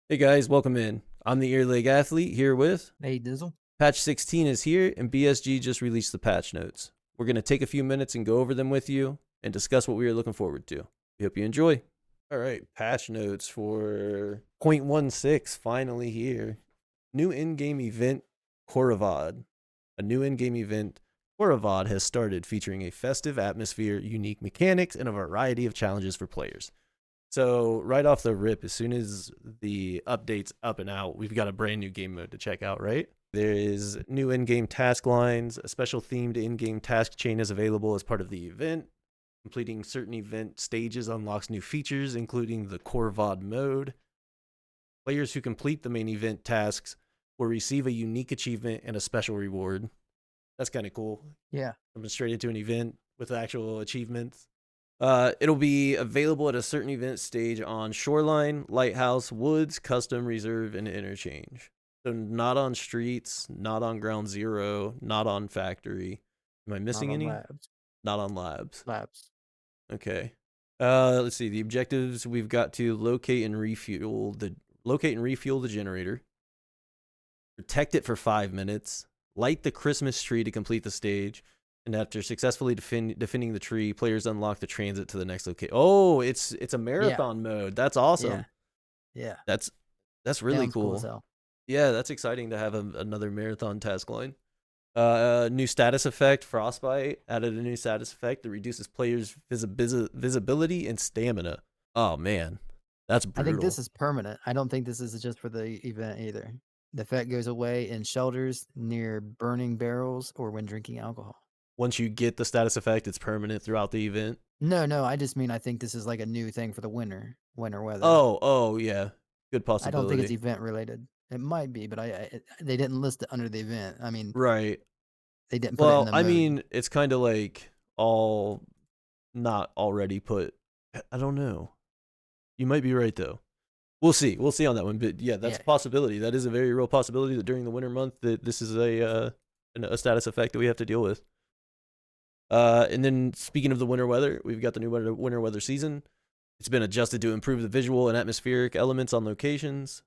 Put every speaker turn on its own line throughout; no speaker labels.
Hey guys, welcome in. I'm the Ear League Athlete here with
Hey, Dizzle.
Patch 16 is here, and BSG just released the patch notes. We're going to take a few minutes and go over them with you and discuss what we are looking forward to. We hope you enjoy. All right, patch notes for 0.16 finally here. New in-game event, Khorovod. A new in-game event, Khorovod has started, featuring a festive atmosphere, unique mechanics, and a variety of challenges for players. So right off the rip, as soon as the update's up and out, we've got a brand new game mode to check out, right? There is new in-game task lines. A special themed in-game task chain is available as part of the event. Completing certain event stages unlocks new features, including the Khorovod mode. Players who complete the main event tasks will receive a unique achievement and a special reward. That's kind of cool.
Yeah.
Coming straight into an event with actual achievements. It'll be available at a certain event stage on Shoreline, Lighthouse, Woods, Custom, Reserve, and Interchange. So not on Streets, not on Ground Zero, not on Factory. Am I
Not
missing
on
any?
labs.
Not on Labs.
Labs.
Okay. Let's see. The objectives we've got to locate and refuel the generator. Protect it for 5 minutes. Light the Christmas tree to complete the stage. And after successfully defending the tree, players unlock the transit to the next location. Oh, it's a
Yeah.
marathon mode. That's
Yeah.
awesome.
Yeah.
That's really
Sounds cool as
cool.
hell.
Yeah, that's exciting to have another marathon task line. New status effect, Frostbite added a new status effect that reduces players' visibility and stamina. Oh man, that's
I think this
brutal.
is permanent. I don't think this is just for the event either. The effect goes away in shelters near burning barrels or when drinking alcohol.
Once you get the status effect, it's permanent throughout the event.
No, I just mean I think this is like a new thing for the winter weather.
Oh yeah, good
I don't think it's
possibility.
event related. It might be, but they didn't list it under the event. I mean,
Right.
they didn't put it in
Well,
the
I
mode.
mean, it's kind of like all not already put. I don't know. You might be right though. We'll see. We'll see on that one. But yeah, that's
Yeah.
a possibility. That is a very real possibility that during the winter month that this is a status effect that we have to deal with. And then speaking of the winter weather, we've got the new winter weather season. It's been adjusted to improve the visual and atmospheric elements on locations.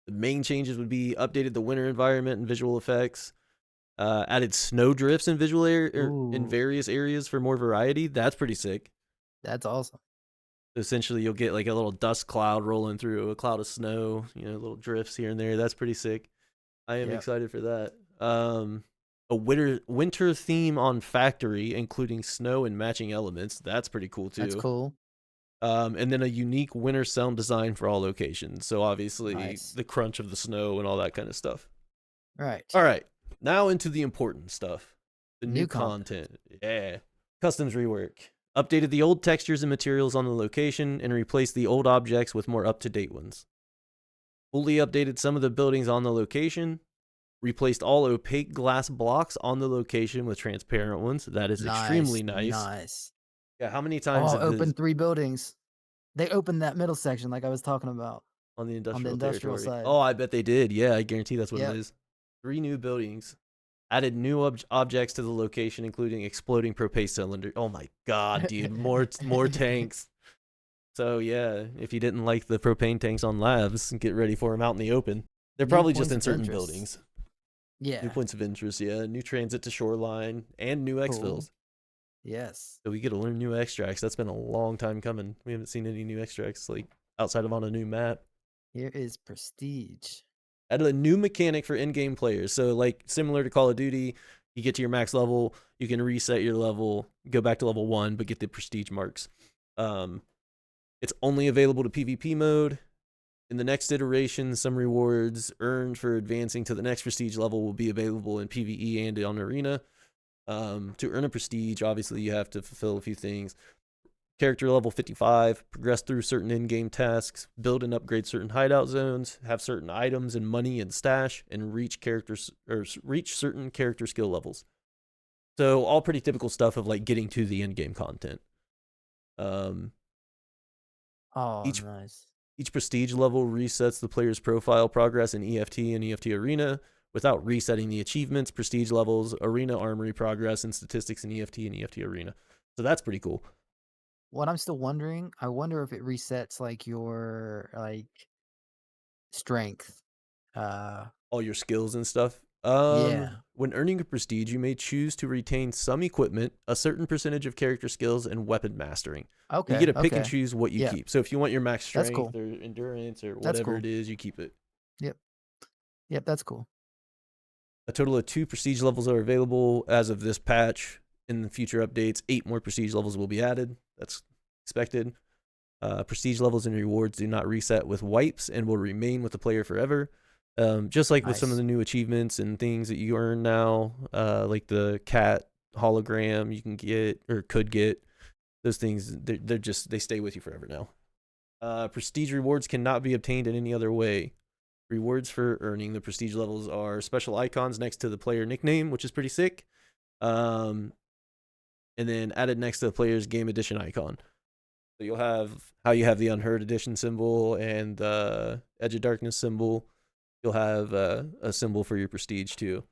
The main changes would be updated the winter environment and visual effects, added snow drifts in in
Ooh,
various areas for more variety. That's pretty sick.
that's awesome.
Essentially, you'll get like a little dust cloud rolling through a cloud of snow. Little drifts here and there. That's pretty sick. I am
Yep.
excited for that. A winter theme on Factory, including snow and matching elements. That's pretty cool
That's
too.
cool.
And then a unique winter sound design for all locations. So obviously
Nice.
the crunch of the snow and all that kind of stuff.
Right.
All right, now into the important stuff. The new
New content.
content. Yeah. Customs rework. Updated the old textures and materials on the location and replaced the old objects with more up-to-date ones. Fully updated some of the buildings on the location. Replaced all opaque glass blocks on the location with transparent ones. That is
Nice.
extremely nice.
Nice.
Yeah, how many times
Oh,
have this
open 3 buildings. They opened that middle section like I was talking about
on the
on the
industrial
industrial
territory?
side.
Oh, I bet they did. Yeah, I guarantee that's what it
Yep.
is. 3 new buildings. Added new objects to the location, including exploding propane cylinder. Oh my god, dude! More tanks. So yeah, if you didn't like the propane tanks on labs, get ready for them out in the open. They're
New
probably just
points
in
of
certain
interest.
buildings. New
Yeah.
points of interest, yeah. New transit to Shoreline and new
Cool.
Exfils.
Yes.
So we get to learn new extracts. That's been a long time coming. We haven't seen any new extracts like outside of on a new map.
Here is prestige.
Added a new mechanic for in-game players. So like similar to Call of Duty, you get to your max level, you can reset your level, go back to level 1, but get the prestige marks. Um, it's only available to PvP mode. In the next iteration, some rewards earned for advancing to the next prestige level will be available in PvE and on Arena. To earn a prestige, obviously you have to fulfill a few things. Character level 55, progress through certain in-game tasks, build and upgrade certain hideout zones, have certain items and money and stash, and reach certain character skill levels. So all pretty typical stuff of like getting to the in-game content. Um,
Oh,
each
nice.
each prestige level resets the player's profile progress in EFT and EFT Arena without resetting the achievements, prestige levels, arena armory progress, and statistics in EFT and EFT Arena. So that's pretty cool.
What I'm still wondering, I wonder if it resets like your strength. Uh,
All your skills and stuff.
yeah.
When earning a prestige, you may choose to retain some equipment, a certain percentage of character skills, and weapon mastering. You get
Okay.
to pick and
Okay.
choose what you
Yeah.
keep. So if you want your max
That's
strength
cool.
or endurance or
That's
whatever it
cool.
is, you keep it.
Yep. Yep. That's cool.
A total of 2 prestige levels are available as of this patch. In the future updates, 8 more prestige levels will be added. That's expected. Prestige levels and rewards do not reset with wipes and will remain with the player forever. Just like with some of
Nice.
the new achievements and things that you earn now, like the cat hologram you can get or could get, those things, they're just, they stay with you forever now. Prestige rewards cannot be obtained in any other way. Rewards for earning the prestige levels are special icons next to the player nickname, which is pretty sick. Um, and then added next to the player's game edition icon. So you'll have how you have the Unheard Edition symbol and the Edge of Darkness symbol. You'll have a symbol for your prestige too.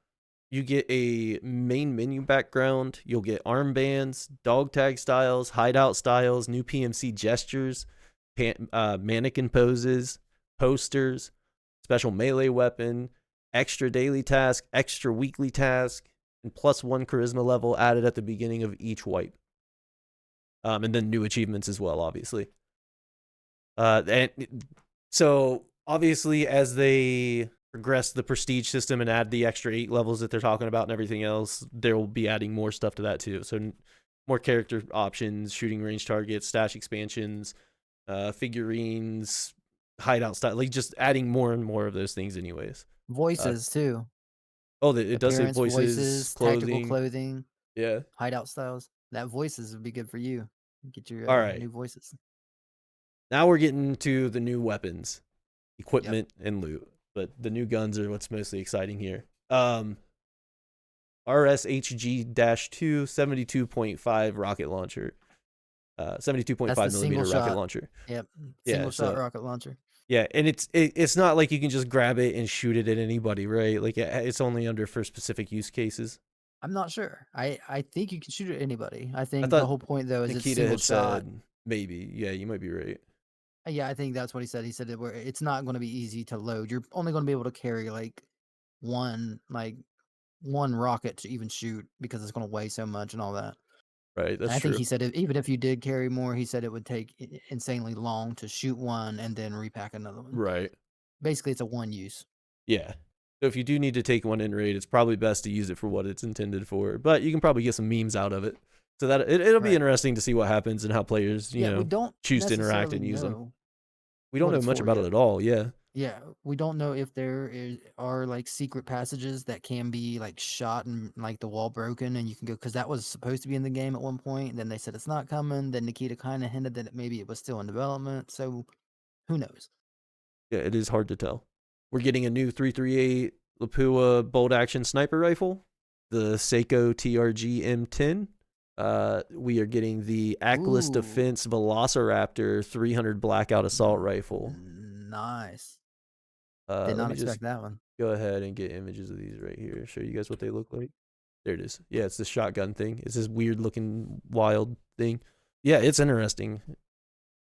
You get a main menu background. You'll get armbands, dog tag styles, hideout styles, new PMC gestures, mannequin poses, posters, special melee weapon, extra daily task, extra weekly task, and +1 charisma level added at the beginning of each wipe. And then new achievements as well, obviously. And so obviously, as they progress the prestige system and add the extra 8 levels that they're talking about and everything else, they'll be adding more stuff to that too. So more character options, shooting range targets, stash expansions, figurines, hideout style, like just adding more and more of those things, anyways.
Voices too.
Oh, it does say
Appearance,
voices,
voices, tactical
clothing.
clothing,
Yeah.
hideout styles. That voices would be good for you. Get your
All right.
new voices.
Now we're getting to the new weapons,
Yep.
equipment, and loot. But the new guns are what's mostly exciting here. RSHG-2 72.5 rocket launcher.
That's
72.5
the single
millimeter rocket
shot.
launcher.
Yep.
Yeah,
Single shot
so
rocket launcher.
yeah, and it's not like you can just grab it and shoot it at anybody, right? Like it's only under for specific use cases.
I'm not sure. I think you can shoot at anybody. I
I
think the
thought
whole point though is it's
Nikita
single
had
shot.
said maybe. Yeah, you might be right.
Yeah, I think that's what he said. He said that where it's not going to be easy to load. You're only going to be able to carry one like one rocket to even shoot because it's going to weigh so much and all that.
Right,
And
that's
I think
true.
he said even if you did carry more, he said it would take insanely long to shoot one and then repack another one.
Right.
Basically, it's a one use.
Yeah. So if you do need to take one in raid, it's probably best to use it for what it's intended for. But you can probably get some memes out of it. So that it'll be
Right.
interesting to see what happens and how players,
Yeah, we don't
choose to interact
necessarily
and use them.
know
We don't
what
know
it's
much
for
about it
yet.
at all. Yeah.
Yeah, we don't know if are like secret passages that can be like shot and like the wall broken and you can go because that was supposed to be in the game at one point. Then they said it's not coming. Then Nikita kind of hinted that maybe it was still in development. So who knows?
Yeah, it is hard to tell. We're getting a new 338 Lapua bolt action sniper rifle, the Seiko TRG M10. We are getting the Ackless
Ooh,
Defense Velociraptor 300 Blackout Assault Rifle.
nice. Did
Let
not
me just
expect that one.
go ahead and get images of these right here. Show you guys what they look like. There it is. Yeah, it's the shotgun thing. It's this weird looking wild thing. Yeah, it's interesting.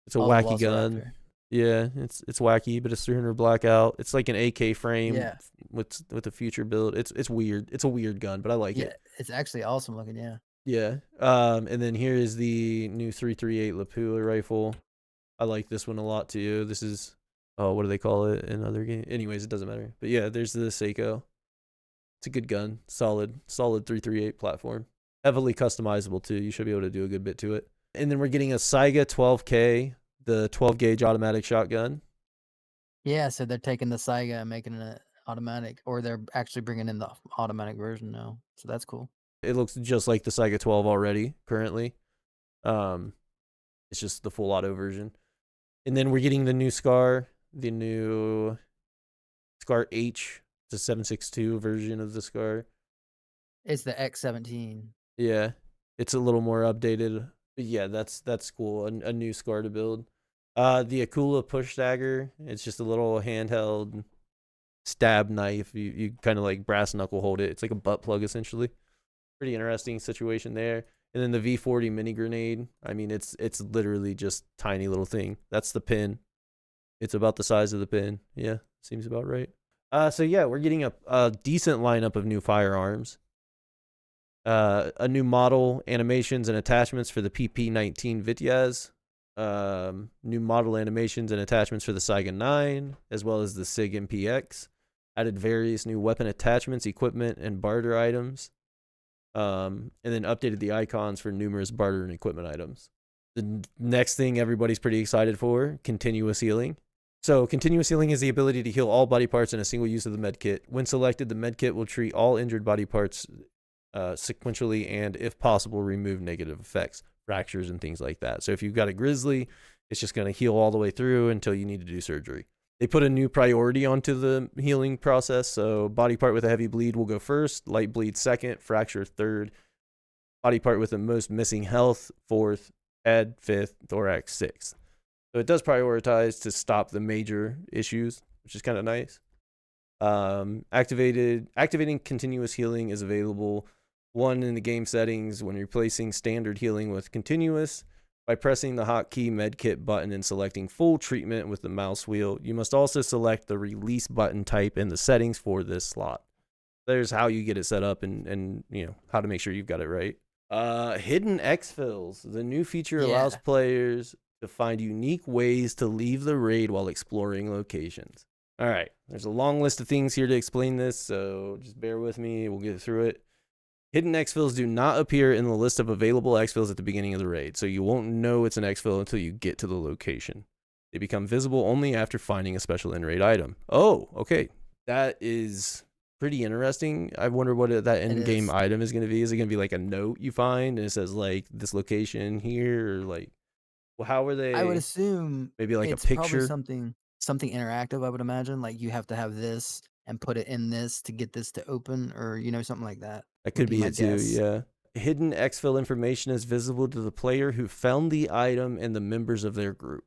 It's a
Oh, the
wacky gun.
Velociraptor.
Yeah, it's wacky, but it's 300 blackout. It's like an AK frame
Yeah,
with a future build. It's weird. It's a weird gun, but I like
yeah,
it.
it's actually awesome looking. Yeah.
Yeah. And then here is the new 338 Lapua rifle. I like this one a lot too. This is what do they call it in other games? Anyways, it doesn't matter. But yeah, there's the Seiko. It's a good gun. Solid 338 platform. Heavily customizable too. You should be able to do a good bit to it. And then we're getting a Saiga 12K, the 12 gauge automatic shotgun.
Yeah, so they're taking the Saiga and making it automatic, or they're actually bringing in the automatic version now. So that's cool.
It looks just like the Saiga 12 already currently. Um, it's just the full auto version. And then we're getting the new Scar, the new Scar H. It's a 7.62 version of the Scar.
It's the X17.
Yeah, it's a little more updated. But yeah, that's cool. A new Scar to build. The Akula push dagger. It's just a little handheld stab knife. You kind of like brass knuckle hold it. It's like a butt plug essentially. Pretty interesting situation there. And then the V40 mini grenade. I mean, it's literally just tiny little thing. That's the pin. It's about the size of the pin. Yeah, seems about right. So yeah, we're getting a decent lineup of new firearms. A new model, animations, and attachments for the PP-19 Vityaz. New model animations and attachments for the Saiga 9, as well as the SIG MPX. Added various new weapon attachments, equipment, and barter items. And then updated the icons for numerous barter and equipment items. The next thing everybody's pretty excited for, continuous healing. So continuous healing is the ability to heal all body parts in a single use of the medkit. When selected, the medkit will treat all injured body parts sequentially and, if possible, remove negative effects, fractures, and things like that. So if you've got a grizzly, it's just going to heal all the way through until you need to do surgery. They put a new priority onto the healing process. So body part with a heavy bleed will go first, light bleed second, fracture third, body part with the most missing health fourth, head fifth, thorax sixth. So it does prioritize to stop the major issues, which is kind of nice. Activating continuous healing is available, one, in the game settings when replacing standard healing with continuous by pressing the hotkey medkit button and selecting full treatment with the mouse wheel. You must also select the release button type in the settings for this slot. There's how you get it set up and you know how to make sure you've got it right. Hidden Exfils. The new feature allows players to find unique ways to leave the raid while exploring locations. All right, there's a long list of things here to explain this, so just bear with me. We'll get through it. Hidden exfils do not appear in the list of available exfils at the beginning of the raid, so you won't know it's an exfil until you get to the location. They become visible only after finding a special in-raid item. Oh, okay. That is pretty interesting. I wonder what that in-game item is going to be. Is it going to be like a note you find and it says like this location here, or like, well, how are they?
I would assume
maybe like
it's
a picture.
Probably something interactive. I would imagine like you have to have this and put it in this to get this to open, or you know, something like that.
That could be it too. Yeah. Hidden exfil information is visible to the player who found the item and the members of their group.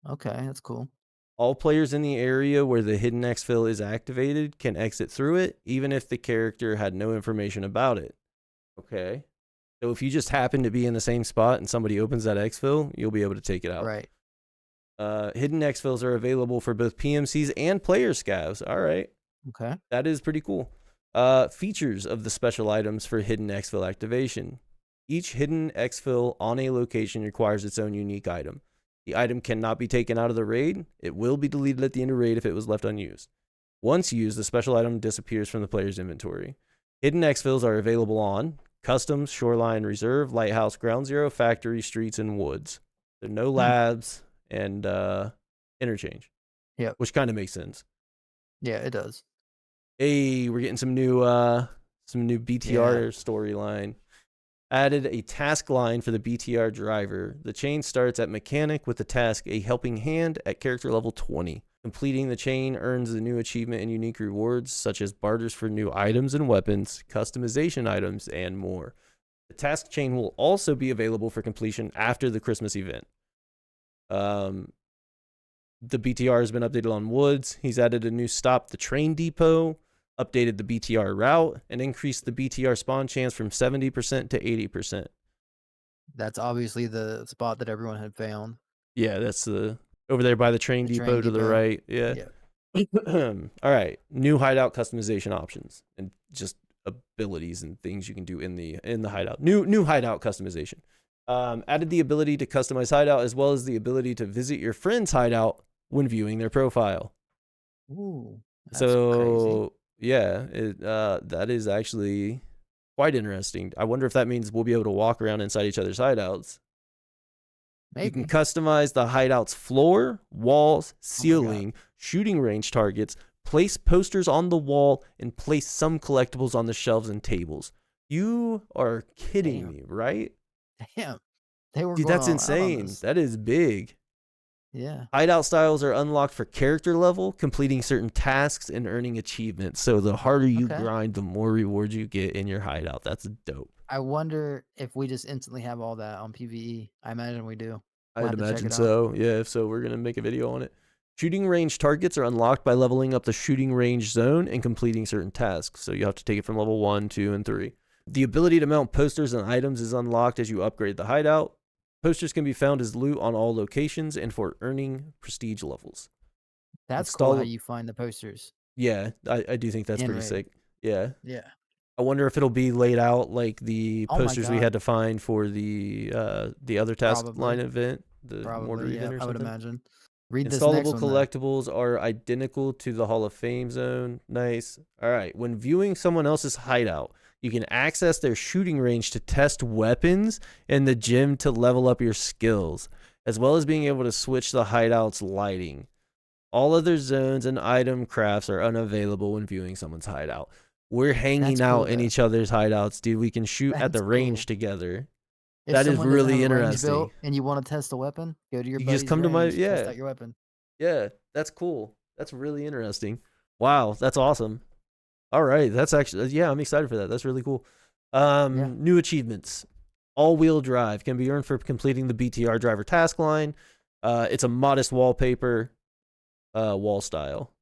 Okay, that's cool.
All players in the area where the hidden exfil is activated can exit through it, even if the character had no information about it. Okay. So if you just happen to be in the same spot and somebody opens that exfil, you'll be able to take it out.
Right.
Hidden exfils are available for both PMCs and player scavs. All right.
Okay.
That is pretty cool. Features of the special items for hidden exfil activation. Each hidden exfil on a location requires its own unique item. The item cannot be taken out of the raid. It will be deleted at the end of raid if it was left unused. Once used, the special item disappears from the player's inventory. Hidden exfils are available on Customs, Shoreline, Reserve, Lighthouse, Ground Zero, Factory, Streets, and Woods. There are no labs and interchange.
Yeah.
Which kind of makes sense.
Yeah, it does.
Hey, we're getting some new BTR storyline. Added a task line for the BTR driver. The chain starts at mechanic with the task A Helping Hand at character level 20. Completing the chain earns the new achievement and unique rewards, such as barters for new items and weapons, customization items, and more. The task chain will also be available for completion after the Christmas event. The BTR has been updated on Woods. He's added a new stop, the train depot, updated the BTR route, and increased the BTR spawn chance from 70% to 80%.
That's obviously the spot that everyone had found.
Yeah, that's over there by the train depot to the right. Yeah. All right. New hideout customization options and just abilities and things you can do in the hideout. New hideout customization. Added the ability to customize hideout as well as the ability to visit your friend's hideout when viewing their profile.
Ooh. That's
so
crazy.
Yeah, that is actually quite interesting. I wonder if that means we'll be able to walk around inside each other's hideouts.
Maybe.
You can customize the hideout's floor, walls, ceiling, shooting range targets, place posters on the wall, and place some collectibles on the shelves and tables. You are kidding me, right?
Damn. They were
Dude, that's insane. That is big.
Yeah.
Hideout styles are unlocked for character level, completing certain tasks and earning achievements. So the harder you grind, the more rewards you get in your hideout. That's dope.
I wonder if we just instantly have all that on PvE. I imagine we do.
I'd imagine so. Yeah, if so, we're going to make a video on it. Shooting range targets are unlocked by leveling up the shooting range zone and completing certain tasks. So you have to take it from level 1, 2, and 3. The ability to mount posters and items is unlocked as you upgrade the hideout. Posters can be found as loot on all locations and for earning prestige levels.
That's cool how
Install.
you find the posters
Yeah, I do think that's
in
pretty
Raid.
sick. Yeah.
Yeah.
I wonder if it'll be laid out like the
Oh my
posters we had
god.
to find for the other task line
Probably.
event, the mortar
Probably. Yeah,
event or
I would
something.
imagine. Read this next
Installable
one though.
collectibles are identical to the Hall of Fame zone. Nice. All right. When viewing someone else's hideout, you can access their shooting range to test weapons and the gym to level up your skills, as well as being able to switch the hideout's lighting. All other zones and item crafts are unavailable when viewing someone's hideout. We're
That's
hanging
cool
out in
though.
each other's hideouts, dude. We can shoot at
That's
the
cool.
range together.
If
That is
someone doesn't have
really
a range
interesting.
built and you want to test a weapon, go to your
You just
buddy's
come to my,
range, test
yeah,
out your weapon.
yeah. That's cool. That's really interesting. Wow, that's awesome. All right, that's actually, yeah, I'm excited for that. That's really cool.
Yeah.
New achievements. All-wheel drive can be earned for completing the BTR driver task line. It's a modest wallpaper, wall style.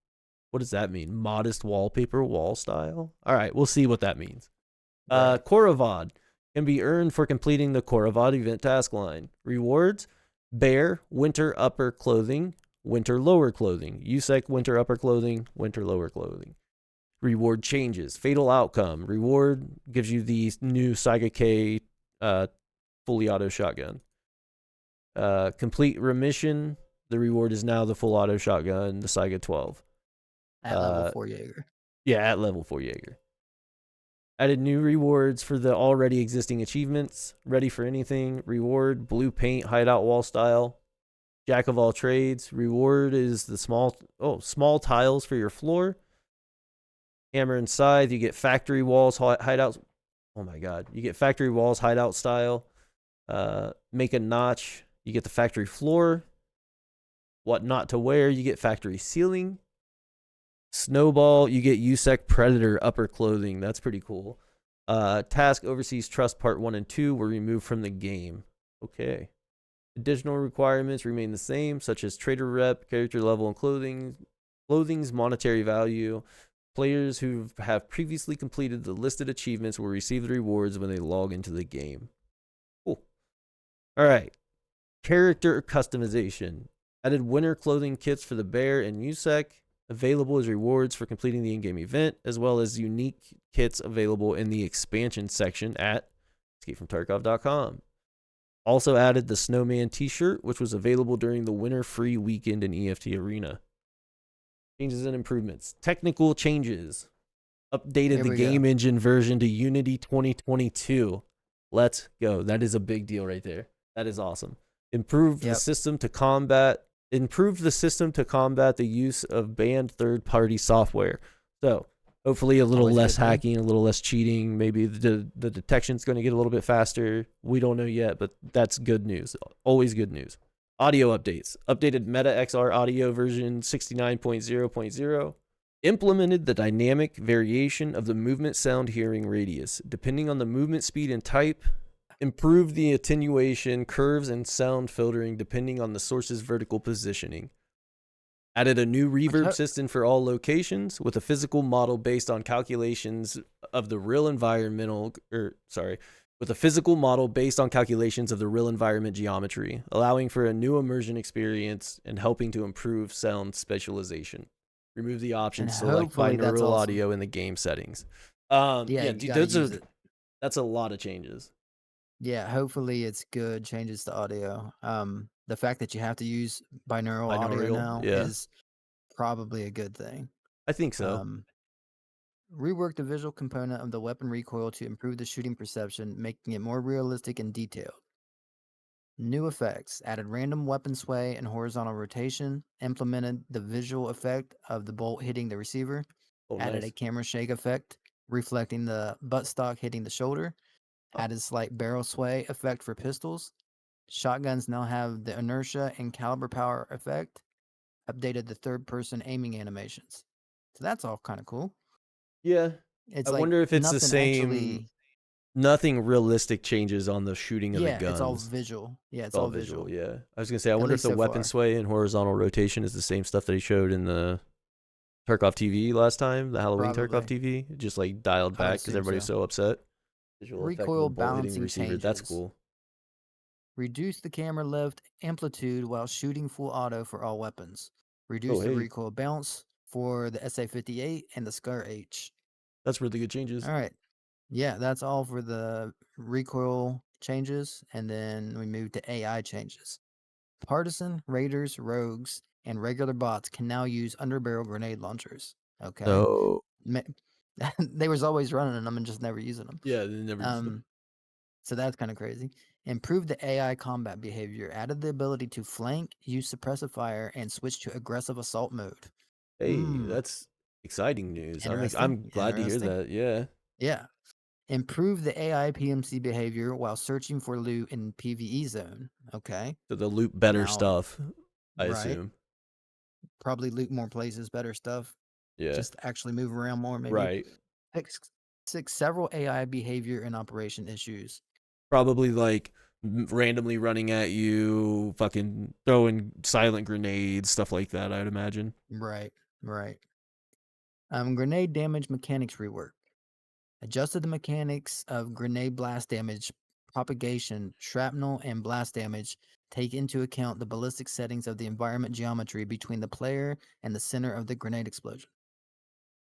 What does that mean? Modest wallpaper wall style? All right, we'll see what that means.
Right.
Khorovod can be earned for completing the Khorovod Event task line. Rewards: Bear winter upper clothing, winter lower clothing. USEC winter upper clothing, winter lower clothing. Reward changes. Fatal outcome. Reward gives you the new Saiga K fully auto shotgun. Complete remission. The reward is now the full auto shotgun, the Saiga 12.
At level 4 Jaeger.
Yeah, at level 4 Jaeger. Added new rewards for the already existing achievements. Ready for anything. Reward: blue paint hideout wall style. Jack of all trades. Reward is the small tiles for your floor. Hammer and scythe. You get factory walls hideouts. Oh my god, you get factory walls hideout style. Make a notch. You get the factory floor. What not to wear? You get factory ceiling. Snowball, you get USEC Predator upper clothing. That's pretty cool. Task Overseas Trust Part 1 and 2 were removed from the game. Okay. Additional requirements remain the same, such as trader rep, character level, and clothing's monetary value. Players who have previously completed the listed achievements will receive the rewards when they log into the game. Cool. All right. Character customization. Added winter clothing kits for the bear and USEC. Available as rewards for completing the in-game event, as well as unique kits available in the expansion section at escapefromtarkov.com. Also added the Snowman t-shirt, which was available during the winter free weekend in EFT Arena. Changes and improvements. Technical changes. Updated the game engine version to Unity 2022. Let's go. That is a big deal right there. That is awesome. Improved the system to combat the use of banned third-party software. So hopefully a little less hacking, a little less cheating. Maybe the detection's going to get a little bit faster. We don't know yet, but that's good news. Always good news. Audio updates. Updated Meta XR audio version 69.0.0. Implemented the dynamic variation of the movement sound hearing radius. Depending on the movement speed and type, improved the attenuation, curves, and sound filtering depending on the source's vertical positioning. Added a new reverb system for all locations with a physical model based on calculations of the real environment geometry, allowing for a new immersion experience and helping to improve sound specialization. Remove the option to select binaural audio in the game settings. Dude, that's a lot of changes.
Yeah, hopefully it's good changes to audio. The fact that you have to use binaural audio now is probably a good thing.
I think so.
Rework the visual component of the weapon recoil to improve the shooting perception, making it more realistic and detailed. New effects. Added random weapon sway and horizontal rotation. Implemented the visual effect of the bolt hitting the receiver. Added a camera shake effect, reflecting the buttstock hitting the shoulder. Added slight barrel sway effect for pistols. Shotguns now have the inertia and caliber power effect. Updated the third-person aiming animations. So that's all kind of cool.
Yeah.
It's
I
like
wonder if it's the same.
Actually,
nothing realistic changes on the shooting of the guns.
Yeah, it's all visual. Yeah, it's all visual.
Yeah. I was going to say, I wonder if the weapon sway and horizontal rotation is the same stuff that he showed in the Tarkov TV last time, the Halloween Tarkov TV. Just like dialed back because everybody's so upset. Visual
recoil balancing changes.
That's cool.
Reduce the camera lift amplitude while shooting full auto for all weapons.
Oh,
reduced the
hey,
recoil bounce for the SA-58 and the Scar H.
that's really good changes.
All right. Yeah, that's all for the recoil changes, and then we move to AI changes. Partisan, raiders, rogues, and regular bots can now use underbarrel grenade launchers. Okay.
So
They was always running them and just never using them.
yeah, they never used them.
So that's kind of crazy. Improved the AI combat behavior, added the ability to flank, use suppressive fire, and switch to aggressive assault mode.
Hey,
Hmm.
that's exciting news.
Interesting.
I'm glad to hear
Interesting.
that. Yeah.
Yeah. Improve the AI PMC behavior while searching for loot in PvE zone. Okay.
So they'll loot better
Now,
stuff, I
right.
assume.
Probably loot more places, better stuff.
Yeah.
Just actually move around more, maybe.
Right.
Fix several AI behavior and operation issues.
Probably like randomly running at you, fucking throwing silent grenades, stuff like that, I'd imagine.
Right. Right. Grenade damage mechanics rework. Adjusted the mechanics of grenade blast damage, propagation, shrapnel, and blast damage. Take into account the ballistic settings of the environment geometry between the player and the center of the grenade explosion.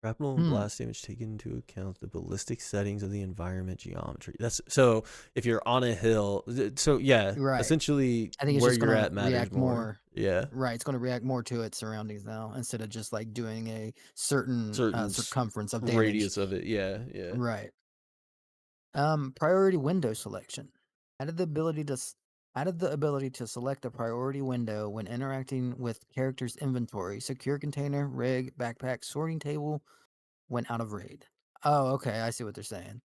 Shrapnel and
Hmm.
blast damage take into account the ballistic settings of the environment geometry. That's so if you're on a hill. So yeah,
Right.
essentially
I think it's
where
just
you're
gonna
at matters
react
more.
more.
Yeah,
Right, it's gonna react more to its surroundings now instead of just like doing a certain
certain
circumference of damage.
radius of it. Yeah, yeah.
Right. Priority window selection. Added the ability to added the ability to select a priority window when interacting with character's inventory, secure container, rig, backpack, sorting table when out of raid. Oh, okay, I see what they're saying.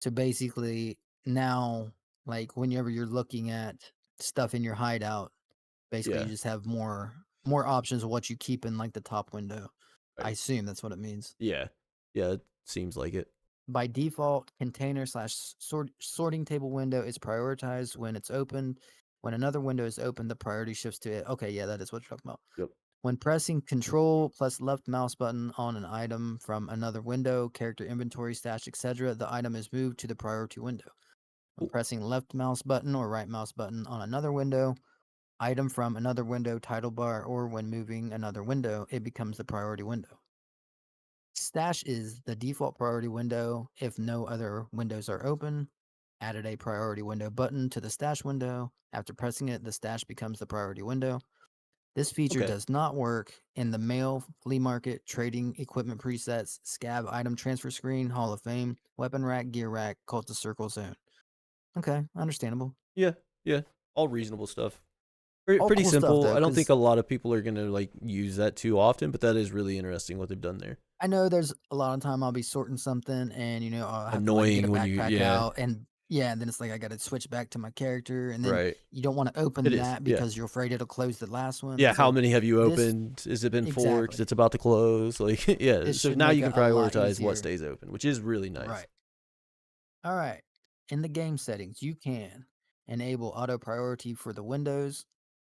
So basically, now, like whenever you're looking at stuff in your hideout, basically you
Yeah.
just have more options of what you keep in like the top window. I
Right.
assume that's what it means.
Yeah. Yeah. It seems like it.
By default, container slash sorting table window is prioritized when it's opened. When another window is open, the priority shifts to it. Okay, yeah, that is what you're talking about.
Yep.
When pressing Control plus left mouse button on an item from another window, character inventory, stash, etc., the item is moved to the priority window. When
Cool.
pressing left mouse button or right mouse button on another window, item from another window, title bar, or when moving another window, it becomes the priority window. Stash is the default priority window if no other windows are open. Added a priority window button to the stash window. After pressing it, the stash becomes the priority window. This feature
Okay.
does not work in the mail, flea market, trading, equipment presets, scab item transfer screen, Hall of Fame, weapon rack, gear rack, cult of circle zone. Okay, understandable.
Yeah. Yeah. All reasonable stuff.
All
Pretty
cool stuff
simple.
though,
I don't think
because
a lot of people are gonna like use that too often, but that is really interesting what they've done there.
I know there's a lot of time I'll be sorting something and I'll have to like get a
Annoying when you.
backpack
Yeah.
out and yeah, and then it's like I got to switch back to my character and then
Right.
you don't want to
It
open
is.
that
Yeah.
because you're afraid it'll close the last one.
Yeah. How
So
many have you
this
opened? Has it been 4? Because
exactly.
it's about to close. Like, yeah.
This
So
should
now
make
you
it
can
a lot
prioritize what
easier.
stays open, which is really nice.
Right. All right. In the game settings, you can enable auto priority for the windows.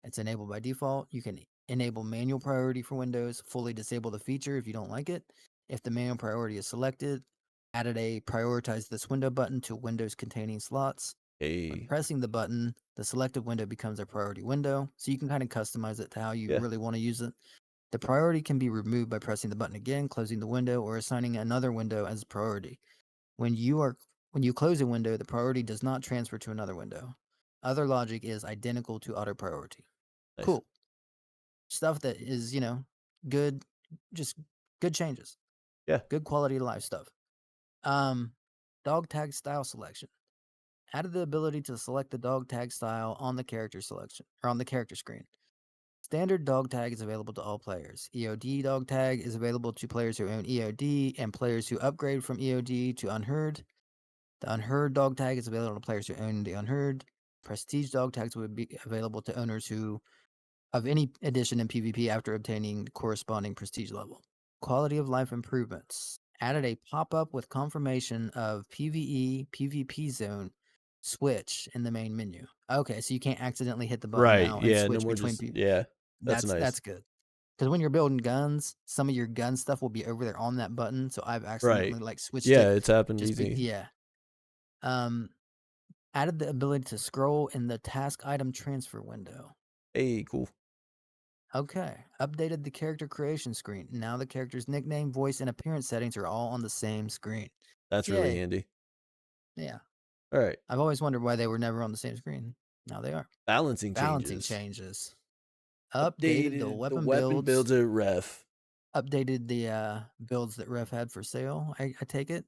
It's enabled by default. You can enable manual priority for windows, fully disable the feature if you don't like it. If the manual priority is selected, added a prioritize this window button to windows containing slots. When
Hey.
pressing the button, the selected window becomes a priority window, so you can kind of customize it to how you
Yeah.
really want to use it. The priority can be removed by pressing the button again, closing the window, or assigning another window as a priority. When you are when you close a window, the priority does not transfer to another window. Other logic is identical to auto priority.
Nice.
Cool. Stuff that is, good, just good changes.
Yeah.
Good quality of life stuff. Um Dog tag style selection. Added the ability to select the dog tag style on the character selection or on the character screen. Standard dog tag is available to all players. EOD dog tag is available to players who own EOD and players who upgrade from EOD to unheard. The unheard dog tag is available to players who own the unheard. Prestige dog tags would be available to owners who of any edition in PvP after obtaining the corresponding prestige level. Quality of life improvements. Added a pop-up with confirmation of PvE PvP zone switch in the main menu. Okay, so you can't accidentally hit the button
Right.
now and
Yeah. No
switch
more
between
just. Yeah. That's
that's
nice.
good. Because when you're building guns, some of your gun stuff will be over there on that button. So I've
Right.
accidentally like switched
Yeah.
it.
It's happened
Just be
easy.
yeah. Um, Added the ability to scroll in the task item transfer window.
Hey. Cool.
Okay. Updated the character creation screen. Now the character's nickname, voice, and appearance settings are all on the same screen.
That's really
Yay.
handy.
Yeah.
All right.
I've always wondered why they were never on the same screen. Now they are.
Balancing
Balancing
changes.
changes. Updated the
Updated the
weapon
weapon
builds.
builds at ref.
Updated the builds that Ref had for sale. I take it.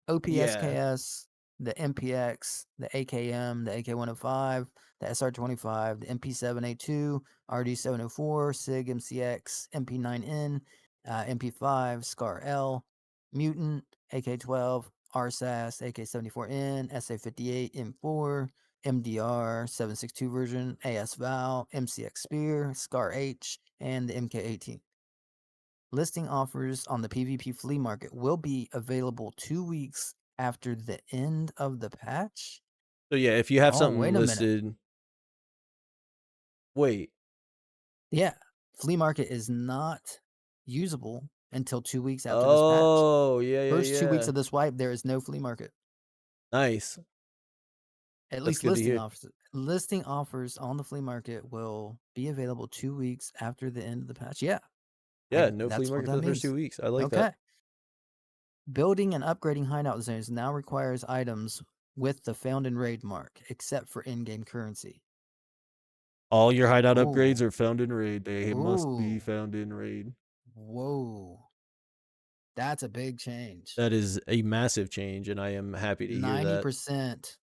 Yeah.
OPSKS, the MPX, the AKM, the AK-105, the SR-25, the MP7A2, RD-704, SIG MCX, MP9N, MP5, SCAR L, Mutant, AK-12, RSAS, AK-74N, SA-58, M4, MDR 762 version, AS Val, MCX Spear, SCAR H, and the MK18. Listing offers on the PvP flea market will be available 2 weeks after the end of the patch.
So yeah, if you have
Oh,
something
wait a minute.
listed, wait.
Yeah, flea market is not usable until 2 weeks after this patch.
Oh, yeah, yeah,
First 2 weeks
yeah.
of this wipe, there is no flea market.
Nice.
At
That's
least
good to
listing
hear.
offers. Listing offers on the flea market will be available 2 weeks after the end of the patch. Yeah,
Yeah, no flea
that's what
market for
that
the first
means.
2 weeks. I like that.
Okay. Building and upgrading hideout zones now requires items with the found in raid mark, except for in-game currency.
All your hideout
Ooh,
upgrades are found in raid. They must be
ooh,
found in raid.
whoa. That's a big change.
That is a massive change, and I am happy to hear that.
90%.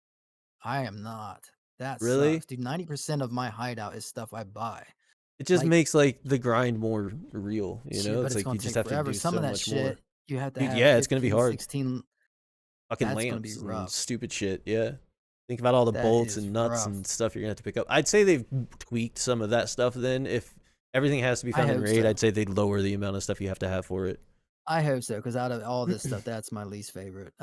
I am not. That
Really?
sucks. Dude, 90% of my hideout is stuff I buy.
It just
Like,
makes like the grind more real,
shit, but
It's
it's
like
going
you
to
just
take
have to
forever.
do
Some of
so
that
much more.
shit, you have to
Dude,
have
yeah, it's gonna be
15,
hard.
16.
Fucking
That's going to be
lamps and
rough.
stupid shit, yeah. Think about all the
That
bolts
is
and nuts
rough.
and stuff you're gonna have to pick up. I'd say they've tweaked some of that stuff then. If everything has to be
I
found in
hope
raid,
so.
I'd say they'd lower the amount of stuff you have to have for it.
I hope so, because out of all this stuff, that's my least favorite.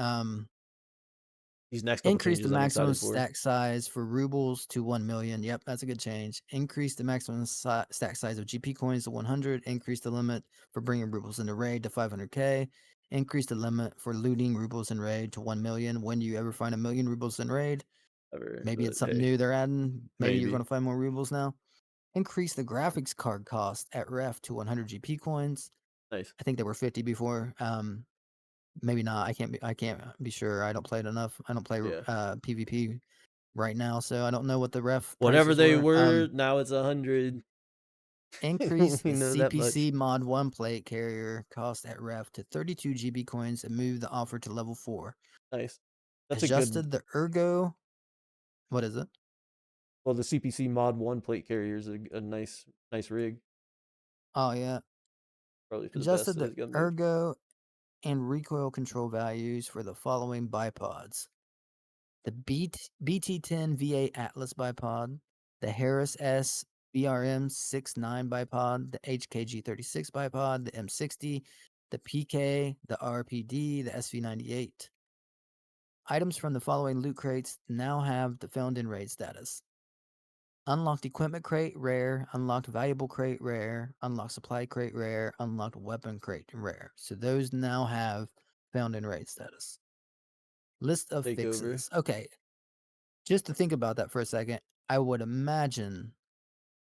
These next couple
Increase the
changes I'm
maximum
excited for.
stack size for rubles to 1 million. Yep, that's a good change. Increase the maximum stack size of GP coins to 100. Increase the limit for bringing rubles into raid to 500k. Increase the limit for looting rubles in raid to 1 million. When do you ever find 1 million rubles in raid?
Ever,
Maybe
but
it's something
hey,
new they're adding. Maybe you're
maybe.
going to find more rubles now. Increase the graphics card cost at ref to 100 GP coins.
Nice.
I think they were 50 before. Maybe not. I can't be sure. I don't play it enough. I don't play
Yeah.
PvP right now, so I don't know what the ref
Whatever
prices
they
were.
were, now it's 100.
Increase
We
the
know that much.
CPC mod 1 plate carrier cost at ref to 32 GB coins and move the offer to level 4.
Nice. That's a good.
Adjusted the ergo. What is it?
Well, the CPC mod 1 plate carrier is a nice rig.
Oh yeah.
Probably for the best
Adjusted
that
the
his gun make.
ergo and recoil control values for the following bipods: the BT10 V8 Atlas bipod, the Harris S BRM 69 bipod, the HKG 36 bipod, the M60, the PK, the RPD, the SV98. Items from the following loot crates now have the found in raid status: unlocked equipment crate rare, unlocked valuable crate rare, unlocked supply crate rare, unlocked weapon crate rare. So those now have found in raid status. List of
Take over.
fixes. Okay, just to think about that for a second, I would imagine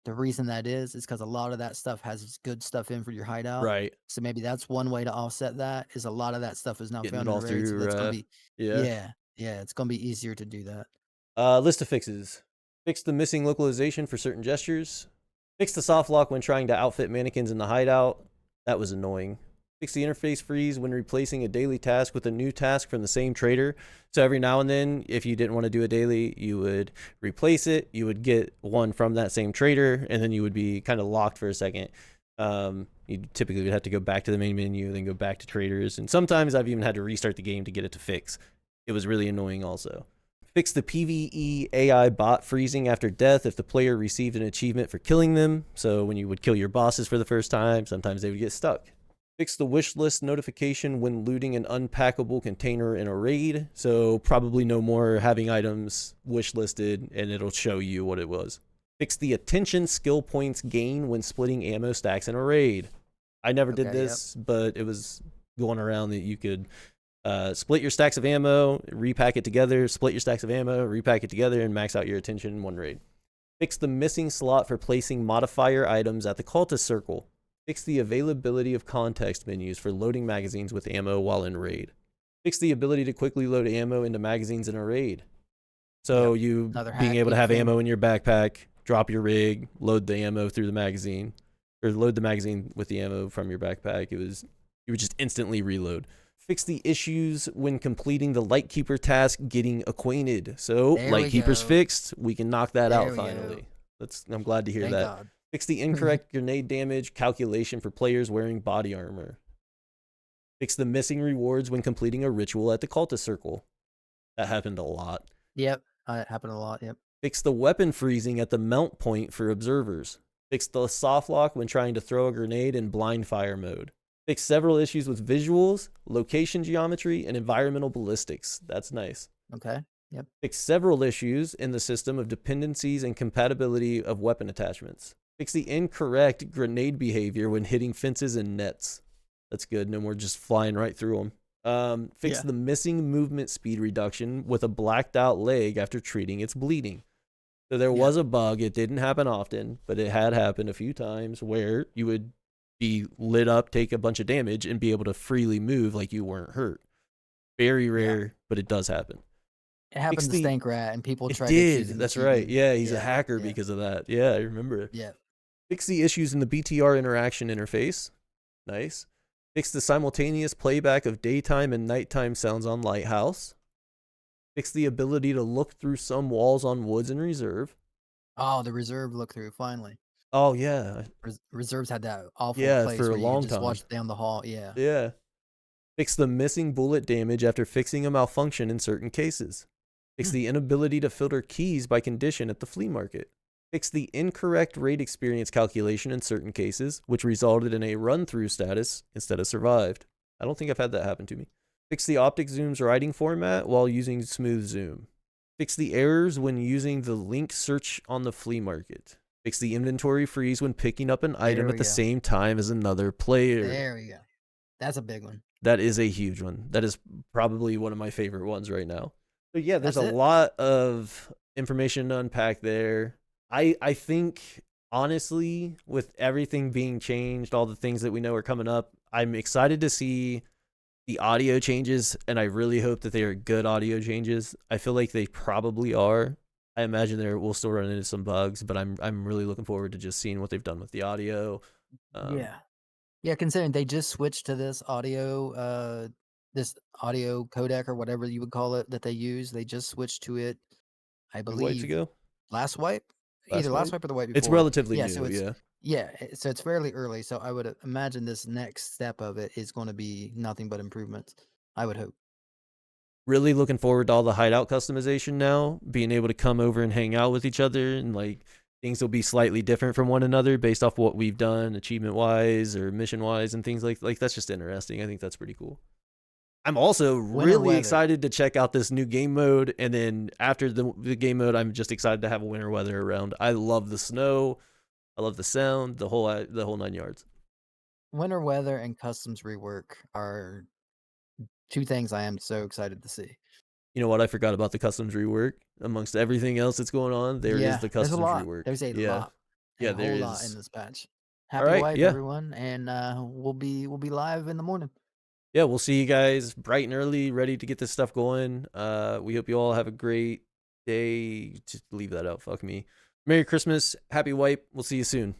the reason that is because a lot of that stuff has good stuff in for your hideout.
Right.
So maybe that's one way to offset that, is a lot of that stuff is now
Getting it
found in
all
raid. So
through.
that's going to be,
Yeah.
yeah, yeah, it's going to be easier to do that.
List of fixes. Fix the missing localization for certain gestures. Fix the soft lock when trying to outfit mannequins in the hideout. That was annoying. Fix the interface freeze when replacing a daily task with a new task from the same trader. So every now and then, if you didn't want to do a daily, you would replace it. You would get one from that same trader, and then you would be kind of locked for a second. You typically would have to go back to the main menu, then go back to traders. And sometimes I've even had to restart the game to get it to fix. It was really annoying also. Fix the PvE AI bot freezing after death if the player received an achievement for killing them. So when you would kill your bosses for the first time, sometimes they would get stuck. Fix the wish list notification when looting an unpackable container in a raid. So probably no more having items wish listed and it'll show you what it was. Fix the attention skill points gain when splitting ammo stacks in a raid. I never did
Okay, yep.
this, but it was going around that you could split your stacks of ammo, repack it together, split your stacks of ammo, repack it together, and max out your attention in one raid. Fix the missing slot for placing modifier items at the cultist circle. Fix the availability of context menus for loading magazines with ammo while in raid. Fix the ability to quickly load ammo into magazines in a raid. So you
Another
being
hack
able to have
thing.
ammo in your backpack, drop your rig, load the ammo through the magazine, or load the magazine with the ammo from your backpack. You would just instantly reload. Fix the issues when completing the Lightkeeper task, getting acquainted. So
There we
Lightkeeper's
go.
fixed. We can knock that
There
out
we
finally.
go.
I'm glad to hear
Thank
that.
God.
Fix the incorrect grenade damage calculation for players wearing body armor. Fix the missing rewards when completing a ritual at the cultist circle. That happened a lot.
Yep, it happened a lot. Yep.
Fix the weapon freezing at the mount point for observers. Fix the soft lock when trying to throw a grenade in blind fire mode. Fix several issues with visuals, location geometry, and environmental ballistics. That's nice.
Okay. Yep.
Fix several issues in the system of dependencies and compatibility of weapon attachments. Fix the incorrect grenade behavior when hitting fences and nets. That's good. No more just flying right through them. Fix the missing movement speed reduction with a blacked out leg after treating its bleeding. So there was a bug. It didn't happen often, but it had happened a few times where you would be lit up, take a bunch of damage, and be able to freely move like you weren't hurt. Very rare, but it does happen.
It happened to Stank Rat, and people tried to accuse him.
That's right. Yeah, he's a hacker because of that. Yeah, I remember it.
Yeah.
Fix the issues in the BTR interaction interface. Nice. Fix the simultaneous playback of daytime and nighttime sounds on Lighthouse. Fix the ability to look through some walls on Woods and Reserve.
Oh, the Reserve look through, finally.
Oh, yeah.
Reserves had that awful place
for
where
a
you
long
could just
time.
watch down the hall. Yeah.
Yeah. Fix the missing bullet damage after fixing a malfunction in certain cases. Fix the inability to filter keys by condition at the flea market. Fix the incorrect raid experience calculation in certain cases, which resulted in a run-through status instead of survived. I don't think I've had that happen to me. Fix the optic zoom's writing format while using smooth zoom. Fix the errors when using the link search on the flea market. Fix the inventory freeze when picking up an item at the same time as another player.
There we go. That's a big one.
That is a huge one. That is probably one of my favorite ones right now. So yeah, there's a lot of information to unpack there. I think, honestly, with everything being changed, all the things that we know are coming up, I'm excited to see the audio changes, and I really hope that they are good audio changes. I feel like they probably are. I imagine we'll still run into some bugs, but I'm really looking forward to just seeing what they've done with the audio.
Yeah, considering they just switched to this audio codec or whatever you would call it that they use. They just switched to it, I believe,
ago?
last wipe? Either last wipe or the wipe before.
It's relatively new,
so it's fairly early. So I would imagine this next step of it is going to be nothing but improvements. I would hope.
Really looking forward to all the hideout customization now, being able to come over and hang out with each other, and like things will be slightly different from one another based off what we've done achievement wise or mission wise and things like that's just interesting. I think that's pretty cool. I'm also really excited to check out this new game mode, and then after the game mode, I'm just excited to have a winter weather around. I love the snow, I love the sound, the whole 9 yards.
Winter weather and customs rework are two things I am so excited to see.
You know what? I forgot about the customs rework. Amongst everything else that's going on, there is the customs rework.
There's a lot.
Yeah,
there is a lot in this patch. Happy wipe, everyone, and we'll be live in the morning.
Yeah, we'll see you guys bright and early, ready to get this stuff going. We hope you all have a great day. Just leave that out. Fuck me. Merry Christmas. Happy wipe. We'll see you soon.